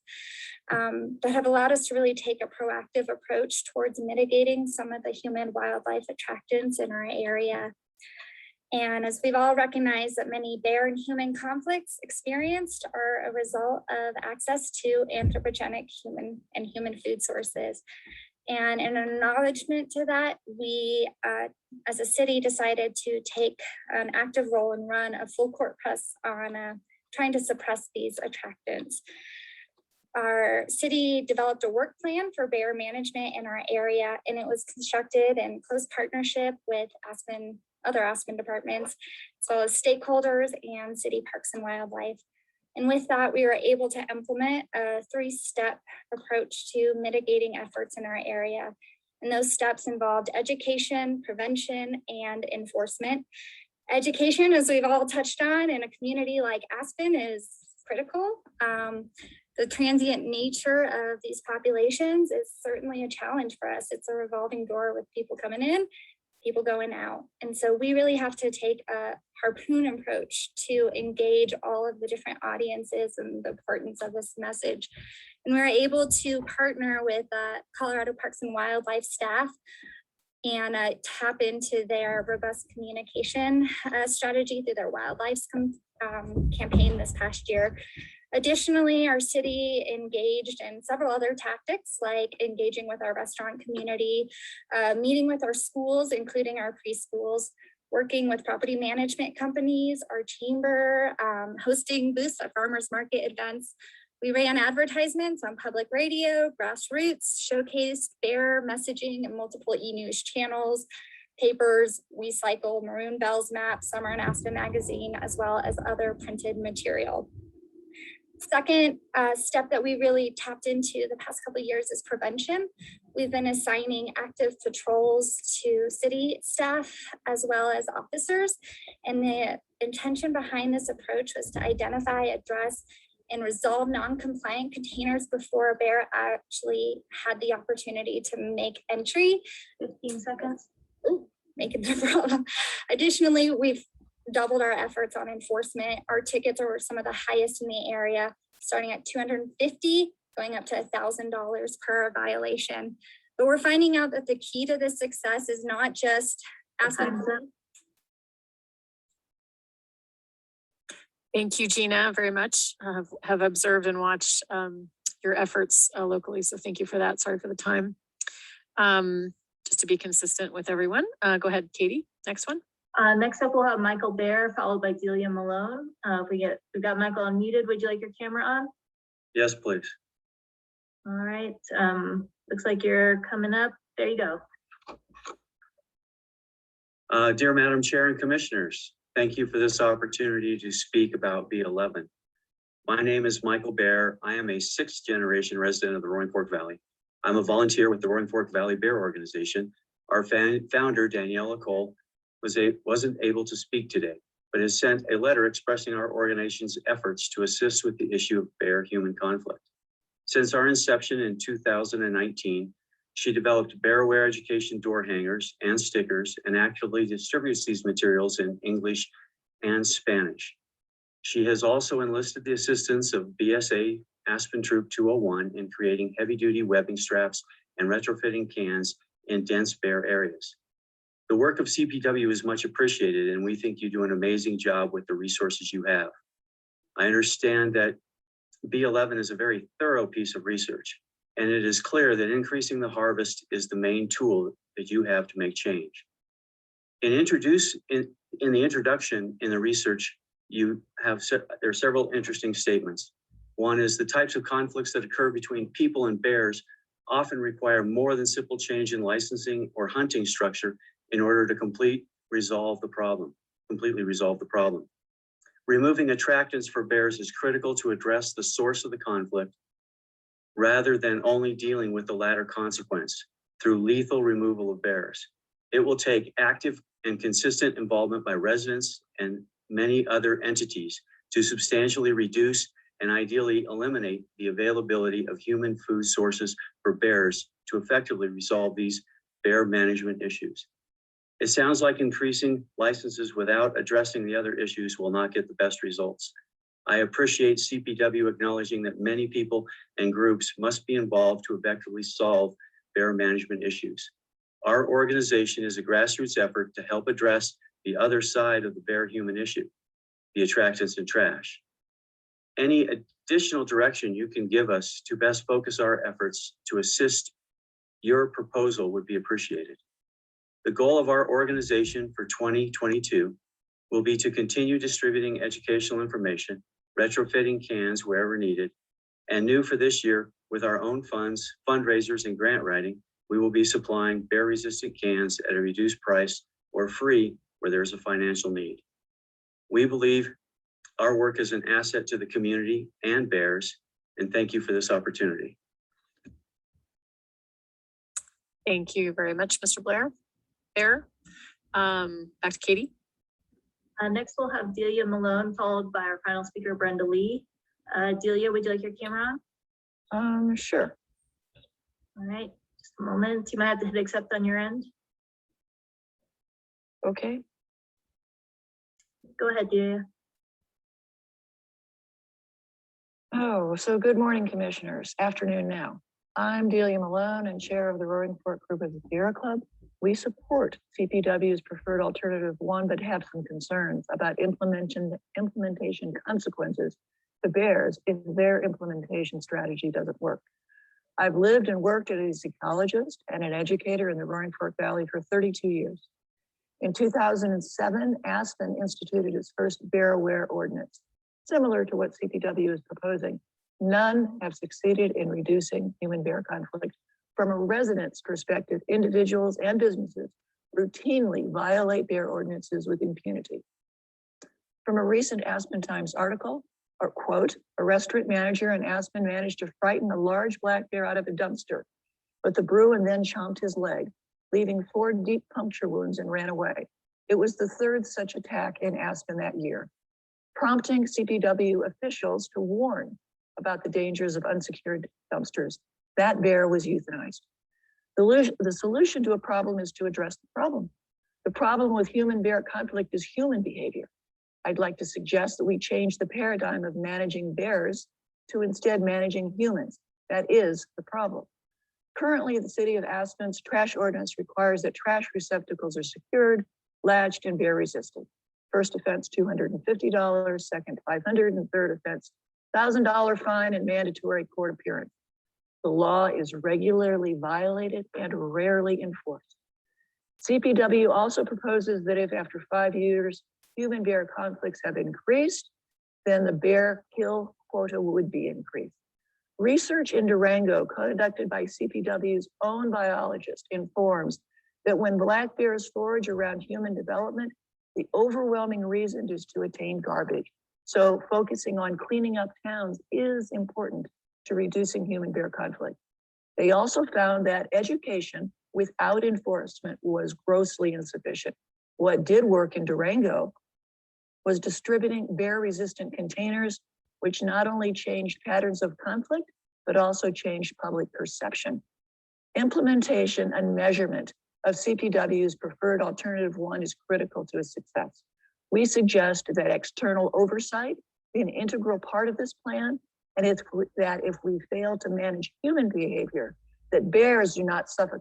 that have allowed us to really take a proactive approach towards mitigating some of the human wildlife attractants in our area. And as we've all recognized that many bear and human conflicts experienced are a result of access to anthropogenic human food sources. And in acknowledgement to that, we, as a city, decided to take an active role and run a full court press on trying to suppress these attractants. Our city developed a work plan for bear management in our area, and it was constructed in close partnership with other Aspen departments, as well as stakeholders and city parks and wildlife. And with that, we were able to implement a 3-step approach to mitigating efforts in our area. And those steps involved education, prevention, and enforcement. Education, as we've all touched on in a community like Aspen, is critical. The transient nature of these populations is certainly a challenge for us. It's a revolving door with people coming in, people going out. And so we really have to take a harpoon approach to engage all of the different audiences and the importance of this message. And we're able to partner with Colorado Parks and Wildlife staff and tap into their robust communication strategy through their wildlife campaign this past year. Additionally, our city engaged in several other tactics like engaging with our restaurant community, meeting with our schools, including our preschools, working with property management companies, our chamber, hosting booths at farmers market events. We ran advertisements on public radio, grassroots, showcased bear messaging in multiple e-news channels, papers. We cycle Maroon Bells Map, Summer in Aspen magazine, as well as other printed material. Second step that we really tapped into the past couple of years is prevention. We've been assigning active patrols to city staff as well as officers. And the intention behind this approach was to identify, address, and resolve non-compliant containers before a bear actually had the opportunity to make entry. 15 seconds. Ooh, making the problem. Additionally, we've doubled our efforts on enforcement. Our tickets are some of the highest in the area, starting at $250, going up to $1,000 per violation. But we're finding out that the key to this success is not just asking. Thank you, Gina, very much. Have observed and watched your efforts locally, so thank you for that. Sorry for the time. Just to be consistent with everyone. Go ahead, Katie, next one. Next up, we'll have Michael Bear, followed by Delia Malone. We've got Michael unmuted. Would you like your camera on? Yes, please. All right. Looks like you're coming up. There you go. Dear Madam Chair and Commissioners, thank you for this opportunity to speak about B11. My name is Michael Bear. I am a 6th-generation resident of the Roaring Fork Valley. I'm a volunteer with the Roaring Fork Valley Bear Organization. Our founder, Daniela Cole, wasn't able to speak today, but has sent a letter expressing our organization's efforts to assist with the issue of bear-human conflict. Since our inception in 2019, she developed bear-aware education door hangers and stickers and actively distributes these materials in English and Spanish. She has also enlisted the assistance of BSA Aspen Troop 201 in creating heavy-duty webbing straps and retrofitting cans in dense bear areas. The work of CPW is much appreciated, and we think you do an amazing job with the resources you have. I understand that B11 is a very thorough piece of research, and it is clear that increasing the harvest is the main tool that you have to make change. In the introduction in the research, there are several interesting statements. One is the types of conflicts that occur between people and bears often require more than simple change in licensing or hunting structure in order to completely resolve the problem. Removing attractants for bears is critical to address the source of the conflict rather than only dealing with the latter consequence through lethal removal of bears. It will take active and consistent involvement by residents and many other entities to substantially reduce and ideally eliminate the availability of human food sources for bears to effectively resolve these bear management issues. It sounds like increasing licenses without addressing the other issues will not get the best results. I appreciate CPW acknowledging that many people and groups must be involved to effectively solve bear management issues. Our organization is a grassroots effort to help address the other side of the bear-human issue, the attractants and trash. Any additional direction you can give us to best focus our efforts to assist your proposal would be appreciated. The goal of our organization for 2022 will be to continue distributing educational information, retrofitting cans wherever needed, and new for this year, with our own funds, fundraisers, and grant writing, we will be supplying bear-resistant cans at a reduced price or free where there's a financial need. We believe our work is an asset to the community and bears, and thank you for this opportunity. Thank you very much, Mr. Blair. Back to Katie. Next, we'll have Delia Malone, followed by our final speaker, Brenda Lee. Delia, would you like your camera on? Sure. All right, just a moment. You might have to hit accept on your end. Okay. Go ahead, Delia. Oh, so good morning, commissioners. Afternoon now. I'm Delia Malone and chair of the Roaring Fork Group of the Sierra Club. We support CPW's preferred alternative one, but have some concerns about implementation consequences to bears if their implementation strategy doesn't work. I've lived and worked as an ecologist and an educator in the Roaring Fork Valley for 32 years. In 2007, Aspen instituted its first bear aware ordinance, similar to what CPW is proposing. None have succeeded in reducing human bear conflict. From a resident's perspective, individuals and businesses routinely violate bear ordinances with impunity. From a recent Aspen Times article, or quote, a restaurant manager in Aspen managed to frighten a large black bear out of a dumpster, but the Bruin then chomped his leg, leaving 4 deep puncture wounds and ran away. It was the 3rd such attack in Aspen that year, prompting CPW officials to warn about the dangers of unsecured dumpsters. That bear was euthanized. The solution to a problem is to address the problem. The problem with human bear conflict is human behavior. I'd like to suggest that we change the paradigm of managing bears to instead managing humans. That is the problem. Currently, the city of Aspen's trash ordinance requires that trash receptacles are secured, latched, and bear resistant. First offense, $250, second, $500, and third offense, $1,000 fine and mandatory court appearance. The law is regularly violated and rarely enforced. CPW also proposes that if after 5 years, human bear conflicts have increased, then the bear kill quota would be increased. Research in Durango conducted by CPW's own biologist informs that when black bears forage around human development, the overwhelming reason is to attain garbage. So focusing on cleaning up towns is important to reducing human bear conflict. They also found that education without enforcement was grossly insufficient. What did work in Durango was distributing bear-resistant containers, which not only changed patterns of conflict, but also changed public perception. Implementation and measurement of CPW's preferred alternative one is critical to its success. We suggest that external oversight be an integral part of this plan, and it's that if we fail to manage human behavior, that bears do not suffer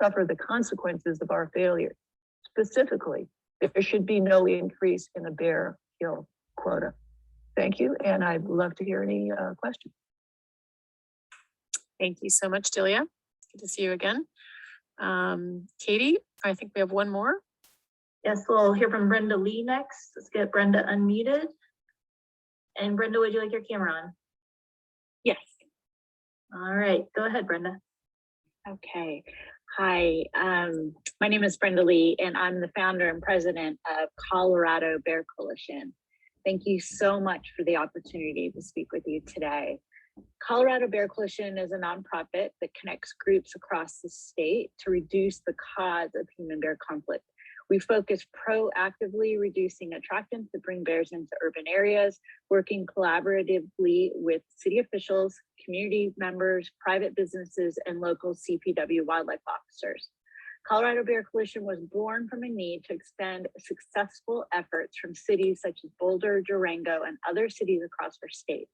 the consequences of our failure. Specifically, there should be no increase in the bear kill quota. Thank you, and I'd love to hear any questions. Thank you so much, Delia. Good to see you again. Katie, I think we have one more. Yes, we'll hear from Brenda Lee next. Let's get Brenda unmuted. And Brenda, would you like your camera on? Yes. All right, go ahead, Brenda. Okay. Hi, my name is Brenda Lee, and I'm the founder and president of Colorado Bear Coalition. Thank you so much for the opportunity to speak with you today. Colorado Bear Coalition is a nonprofit that connects groups across the state to reduce the cause of human bear conflict. We focus proactively reducing attractants that bring bears into urban areas, working collaboratively with city officials, community members, private businesses, and local CPW wildlife officers. Colorado Bear Coalition was born from a need to extend successful efforts from cities such as Boulder, Durango, and other cities across our state.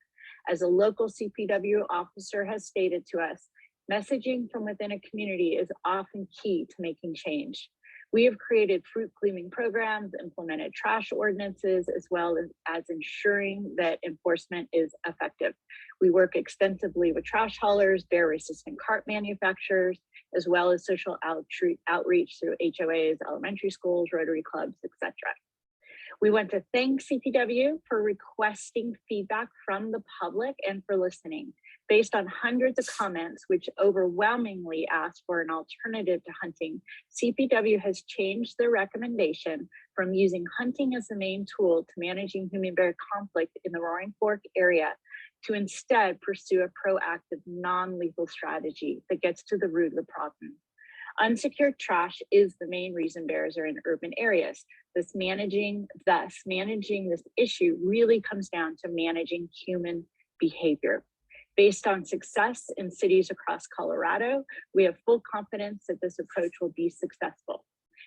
As a local CPW officer has stated to us, messaging from within a community is often key to making change. We have created fruit cleaning programs, implemented trash ordinances, as well as ensuring that enforcement is effective. We work extensively with trash haulers, bear resistant cart manufacturers, as well as social outreach through HOAs, elementary schools, Rotary clubs, etc. We want to thank CPW for requesting feedback from the public and for listening. Based on hundreds of comments, which overwhelmingly asked for an alternative to hunting, CPW has changed their recommendation from using hunting as the main tool to managing human-bear conflict in the Roaring Fork area to instead pursue a proactive, non-lethal strategy that gets to the root of the problem. Unsecured trash is the main reason bears are in urban areas. Thus managing this issue really comes down to managing human behavior. Based on success in cities across Colorado, we have full confidence that this approach will be successful.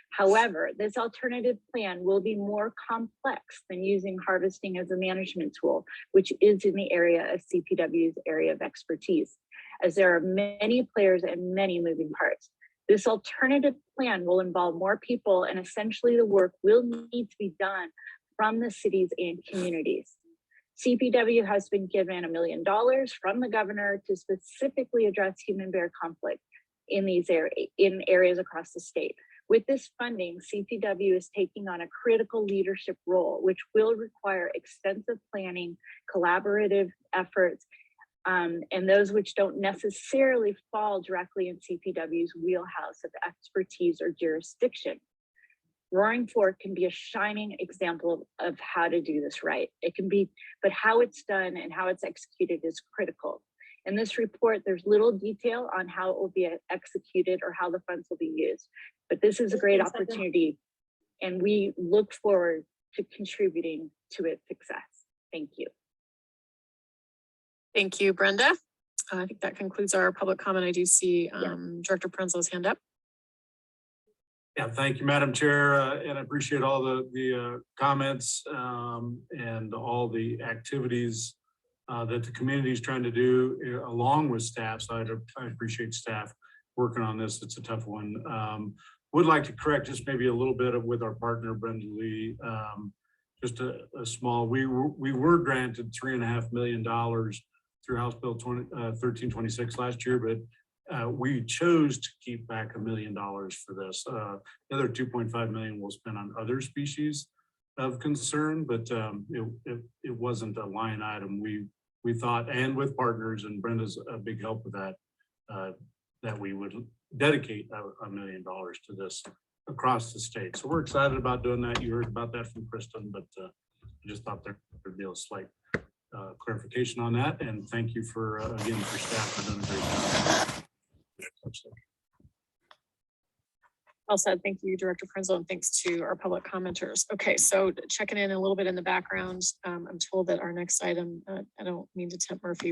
However, this alternative plan will be more complex than using harvesting as a management tool, which is in the area of CPW's area of expertise, as there are many players and many moving parts. This alternative plan will involve more people, and essentially the work will need to be done from the cities and communities. CPW has been given $1 million from the governor to specifically address human-bear conflict in these areas across the state. With this funding, CPW is taking on a critical leadership role, which will require extensive planning, collaborative efforts, and those which don't necessarily fall directly in CPW's wheelhouse of expertise or jurisdiction. Roaring Fork can be a shining example of how to do this right. It can be, but how it's done and how it's executed is critical. In this report, there's little detail on how it will be executed or how the funds will be used, but this is a great opportunity and we look forward to contributing to its success. Thank you. Thank you, Brenda. I think that concludes our public comment. I do see Director Prenslow's hand up. Yeah, thank you, Madam Chair, and I appreciate all the comments and all the activities that the community is trying to do along with staff. So I appreciate staff working on this. It's a tough one. Would like to correct just maybe a little bit with our partner, Brenda Lee. Just a small, we were granted $3.5 million through House Bill 1326 last year, but we chose to keep back $1 million for this. The other 2.5 million will spend on other species of concern, but it wasn't a line item. We thought, and with partners, and Brenda's a big help with that, that we would dedicate $1 million to this across the state. So we're excited about doing that. You heard about that from Kristen, but I just thought there would be a slight clarification on that. And thank you for, again, for staff for doing a great job. Well said. Thank you, Director Prenzel, and thanks to our public commenters. Okay, so checking in a little bit in the background, I'm told that our next item, I don't mean to tempt Murphy,